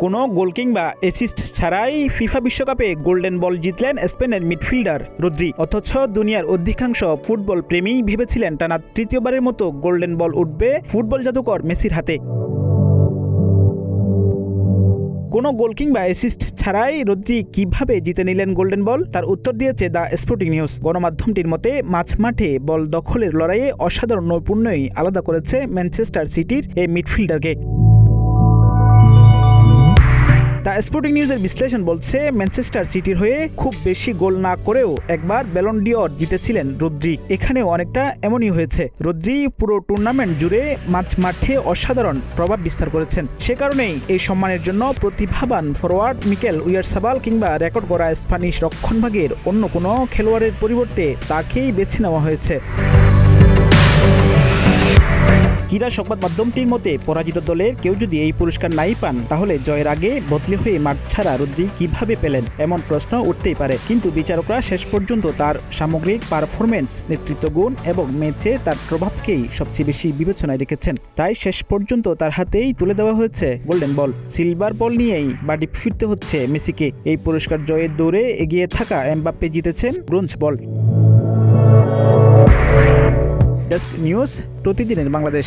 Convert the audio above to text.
কোনো গোল কিংবা অ্যাসিস্ট ছাড়াই ফিফা বিশ্বকাপে গোল্ডেন বল জিতলেন স্পেনের মিডফিল্ডার রদ্রি। অথচ দুনিয়ার অধিকাংশ ফুটবল প্রেমী ভেবেছিলেন টানা তৃতীয়বারের মতো গোল্ডেন বল উঠবে ফুটবল জাদুকর মেসির হাতে। কোনো গোল কিংবা অ্যাসিস্ট ছাড়াই রদ্রি কিভাবে জিতে নিলেন গোল্ডেন বল, তার উত্তর দিয়েছে দ্য স্পোর্টিং নিউজ। গণমাধ্যমটির মতে মাঝমাঠে বল দখলের লড়াইয়ে অসাধারণ নৈপুণ্যই আলাদা করেছে ম্যানচেস্টার সিটির এই মিডফিল্ডারকে। দ্য স্পোর্টিং নিউজের বিশ্লেষণ বলছে, ম্যানচেস্টার সিটির হয়ে খুব বেশি গোল না করেও একবার ব্যালন ডি'অর জিতেছিলেন রদ্রি। এখানেও অনেকটা এমনই হয়েছে। রদ্রি পুরো টুর্নামেন্ট জুড়ে মাঝমাঠে অসাধারণ প্রভাব বিস্তার করেছেন। সে কারণেই এই সম্মানের জন্য প্রতিভাবান ফরোয়ার্ড মিকেল ওয়াইয়ারজাবাল কিংবা রেকর্ড গড়া স্প্যানিশ রক্ষণভাগের অন্য কোনো খেলোয়াড়ের পরিবর্তে তাকেই বেছে নেওয়া হয়েছে। ক্রীড়া সংবাদ মাধ্যমটির মতে, পরাজিত দলের কেউ যদি এই পুরস্কার নাই পান, তাহলে জয়ের আগে বদলি হয়ে মাঠ ছাড়া রদ্রি কিভাবে পেলেন এমন প্রশ্ন উঠতেই পারে। কিন্তু বিচারকরা শেষ পর্যন্ত তার সামগ্রিক পারফরমেন্স, নেতৃত্ব গুণ এবং ম্যাচে তার প্রভাবকেই সবচেয়ে বেশি বিবেচনায় রেখেছেন। তাই শেষ পর্যন্ত তার হাতেই তুলে দেওয়া হয়েছে গোল্ডেন বল। সিলভার বল নিয়েই বাড়ি ফিরতে হচ্ছে মেসিকে। এই পুরস্কার জয়ের দৌড়ে এগিয়ে থাকা এমবাপ্পে জিতেছেন ব্রোঞ্জ বল। ডেস্ক নিউজ, প্রতিদিনের বাংলাদেশ।